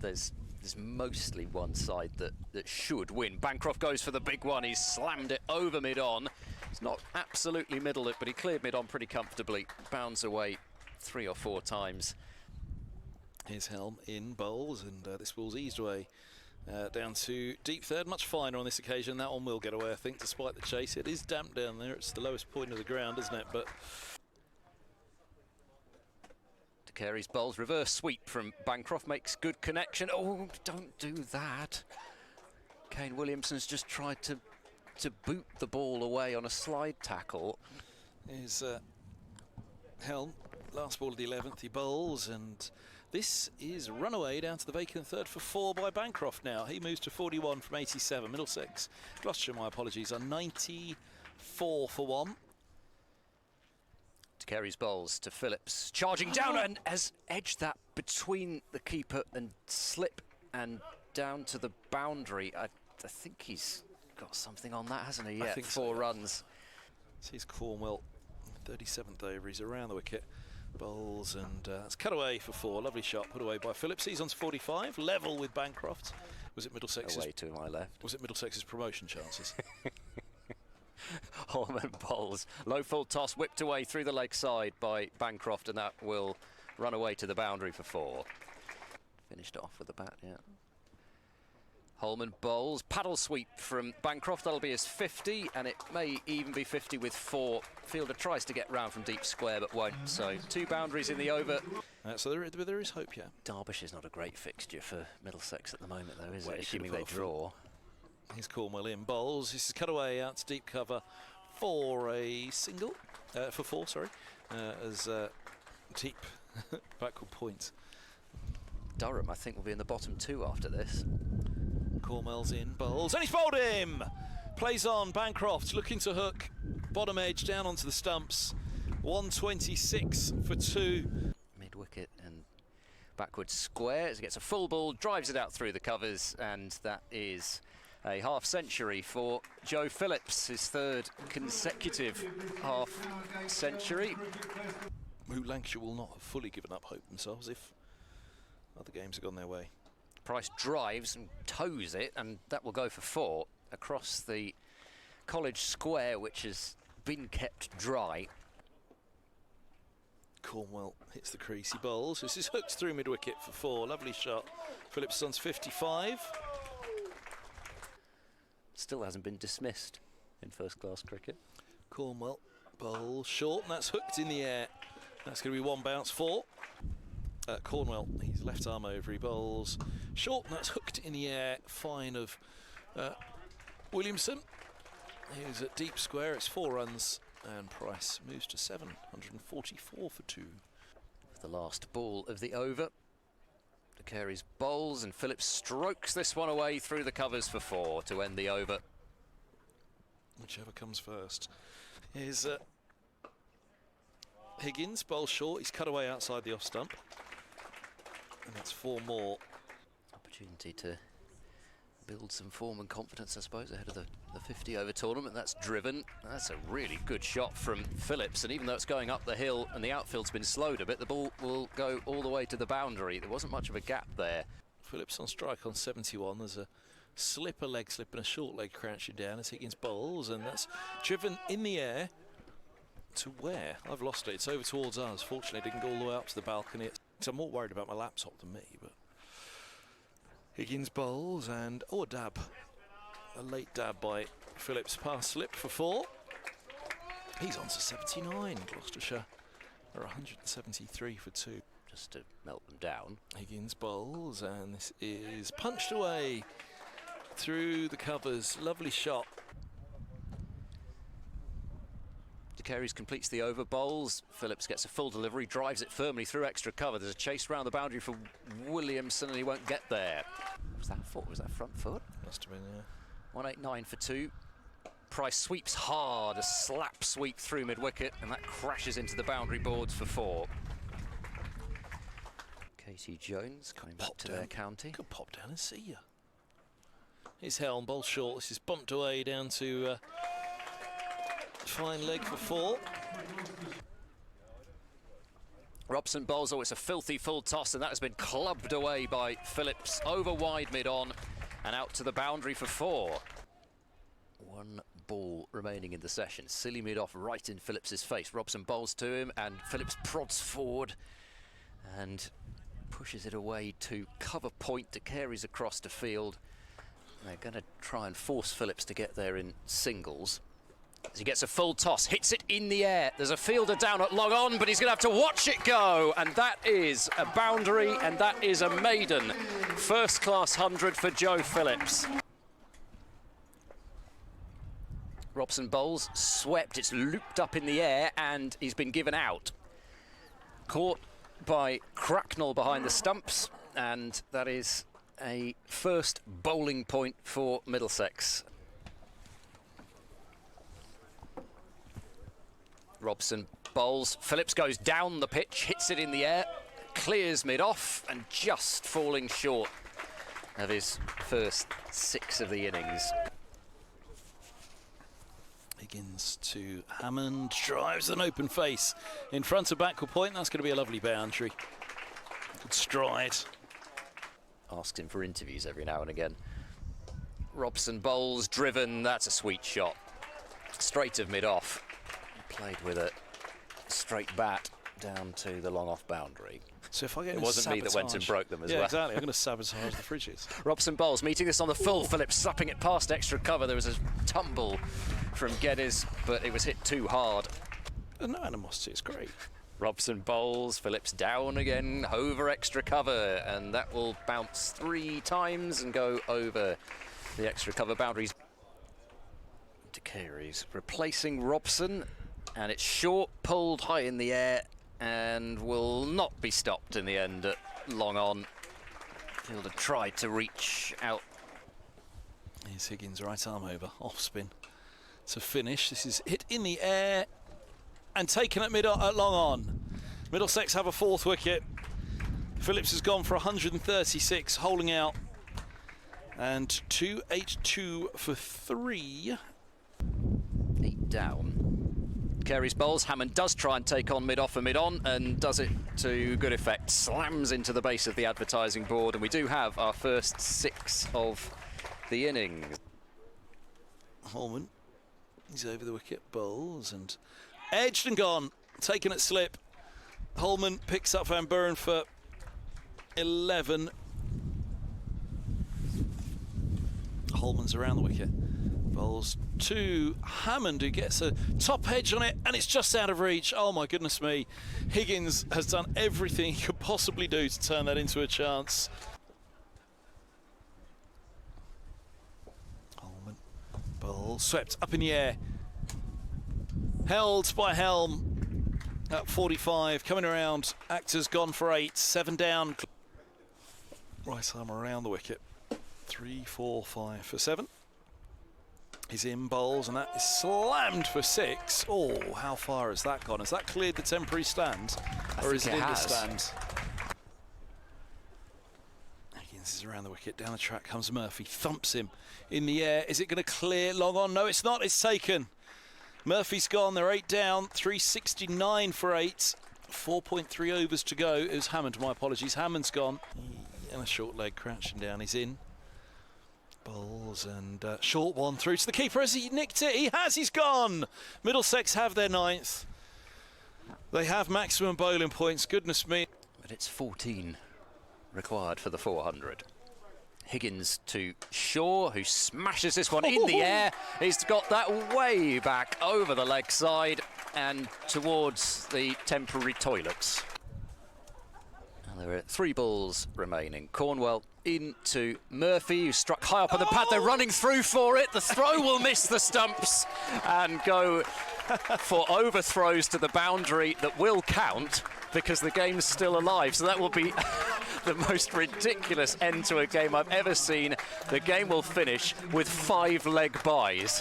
there's mostly one side that should win. Bancroft goes for the big one. He's slammed it over mid-on. It's not absolutely middled it, but he cleared mid-on pretty comfortably. Bounds away 3 or 4 times. Here's Helm in bowls, and this ball's eased away down to deep third. Much finer on this occasion. That one will get away, I think, despite the chase. It is damp down there. It's the lowest point of the ground, isn't it? But Carey's bowls, reverse sweep from Bancroft, makes good connection. Oh, don't do that. Kane Williamson's just tried to boot the ball away on a slide tackle. Here's Helm, last ball of the 11th, he bowls, and this is runaway down to the vacant third for 4 by Bancroft now. He moves to 41 from 87. Middlesex, Gloucestershire, my apologies, are 94 for 1. Carey's bowls to Phillips, charging down and has edged that between the keeper and slip and down to the boundary. I think he's got something on that, hasn't he? Yeah, 4 runs. So he's Cornwell, 37th over. He's around the wicket. Bowls, and it's cut away for 4. Lovely shot put away by Phillips. He's on to 45, level with Bancroft. Was it Middlesex's? Away to my left. Was it Middlesex's promotion chances? Holman bowls. Low full toss whipped away through the leg side by Bancroft, and that will run away to the boundary for 4. Finished off with the bat, yeah. Holman bowls. Paddle sweep from Bancroft. That'll be his 50, and it may even be 50 with 4. Fielder tries to get round from deep square, but won't. So 2 boundaries in the over. So there is hope, yeah. Derbyshire's not a great fixture for Middlesex at the moment, though, is it? Assuming they draw. Here's Cornwell in bowls. This is cut away out to deep cover for a single, for 4, sorry, as deep backward point. Durham, I think, will be in the bottom 2 after this. Cornwell's in bowls, and he's bowled him! Plays on, Bancroft looking to hook, bottom edge down onto the stumps. 126 for 2. Mid-wicket and backward square as he gets a full ball, drives it out through the covers, and that is a half-century for Joe Phillips, his 3rd consecutive half-century. Who Lancashire will not have fully given up hope themselves if other games have gone their way. Price drives and toes it, and that will go for 4 across the college square, which has been kept dry. Cornwell hits the crease, he bowls. This is hooked through mid-wicket for 4. Lovely shot. Phillips on 55. Still hasn't been dismissed in first-class cricket. Cornwell bowls short, and that's hooked in the air. That's going to be 1 bounce 4. Cornwell, he's left arm over, he bowls short, and that's hooked in the air. Fine of Williamson. He's at deep square, it's 4 runs, and Price moves to 744 for 2. For the last ball of the over, Carey's bowls, and Phillips strokes this one away through the covers for 4 to end the over. Whichever comes first. Here's Higgins, bowls short, he's cut away outside the off stump. And that's 4 more. Opportunity to build some form and confidence, I suppose, ahead of the 50-over tournament. That's driven. That's a really good shot from Phillips, and even though it's going up the hill and the outfield's been slowed a bit, the ball will go all the way to the boundary. There wasn't much of a gap there. Phillips on strike on 71. There's a leg slip and a short leg crouching down as Higgins bowls, and that's driven in the air to where? I've lost it. It's over towards us. Fortunately, it didn't go all the way up to the balcony. I'm more worried about my laptop than me, but Higgins bowls, and a dab. A late dab by Phillips, pass slip for 4. He's on to 79. Gloucestershire are 173 for 2. Just to melt them down. Higgins bowls, and this is punched away through the covers. Lovely shot. Carey's completes the over, bowls. Phillips gets a full delivery, drives it firmly through extra cover. There's a chase round the boundary for Williamson, and he won't get there. Was that foot? Was that front foot? Must have been, yeah. 189 for 2. Price sweeps hard, a slap sweep through mid-wicket, and that crashes into the boundary boards for 4. Casey Jones coming back to their county. Could pop down and see you. Here's Helm, bowl short. This is bumped away down to fine leg for 4. Robson bowls, oh, it's a filthy full toss, and that has been clubbed away by Phillips over wide mid-on and out to the boundary for 4. 1 ball remaining in the session. Silly mid-off right in Phillips's face. Robson bowls to him and Phillips prods forward and pushes it away to cover point. De Carey's across the field. They're going to try and force Phillips to get there in singles. As he gets a full toss, hits it in the air. There's a fielder down at long on, but he's going to have to watch it go. And that is a boundary, and that is a maiden first-class 100 for Joe Phillips. Robson bowls, swept, it's looped up in the air, and he's been given out. Caught by Cracknell behind the stumps, and that is a first bowling point for Middlesex. Robson bowls, Phillips goes down the pitch, hits it in the air, clears mid-off, and just falling short of his first 6 of the innings. Higgins to Hammond, drives an open face in front of backward point. That's going to be a lovely boundary. Good stride. Asks him for interviews every now and again. Robson bowls, driven, that's a sweet shot. Straight of mid-off. Played with a straight bat down to the long off boundary. So if I get it wasn't me that went and broke them as well. Exactly. I'm going to sabotage the fridges. Robson bowls, meeting this on the full. Phillips supping it past extra cover. There was a tumble from Geddes, but it was hit too hard. No animosity, it's great. Robson bowls, Phillips down again, over extra cover, and that will bounce 3 times and go over the extra cover boundaries. De Carey's replacing Robson, and it's short, pulled high in the air, and will not be stopped in the end at long on. Fielder tried to reach out. Here's Higgins, right arm over, off spin to finish. This is hit in the air and taken at long on. Middlesex have a 4th wicket. Phillips has gone for 136, holding out, and 282 for 3. 8 down. Carey's bowls. Hammond does try and take on mid-off and mid-on, and does it to good effect. Slams into the base of the advertising board, and we do have our first 6 of the innings. Holman, he's over the wicket, bowls, and edged and gone. Taken at slip. Holman picks up Van Buren for 11. Holman's around the wicket. Bowls to Hammond, who gets a top edge on it, and it's just out of reach. Oh my goodness me. Higgins has done everything he could possibly do to turn that into a chance. Holman, bowl, swept up in the air. Held by Helm at 45, coming around. Actors gone for 8, 7 down. Right arm around the wicket. 3, 4, 5 for 7. He's in bowls, and that is slammed for 6. Oh, how far has that gone? Has that cleared the temporary stand? Or is it in the stand? Higgins is around the wicket. Down the track comes Murphy. Thumps him in the air. Is it going to clear long on? No, it's not. It's taken. Murphy's gone. They're 8 down. 369 for 8. 4.3 overs to go. It was Hammond, my apologies. Hammond's gone. And a short leg crouching down. He's in. Bowls and short one through to the keeper. Has he nicked it? He has. He's gone. Middlesex have their 9th. They have maximum bowling points. Goodness me. But it's 14 required for the 400. Higgins to Shaw, who smashes this one in the air. He's got that way back over the leg side and towards the temporary toilets. And there are 3 balls remaining. Cornwell into Murphy, who struck high up on the pad. They're running through for it. The throw will miss the stumps and go for overthrows to the boundary that will count because the game's still alive. So that will be the most ridiculous end to a game I've ever seen. The game will finish with 5 leg byes.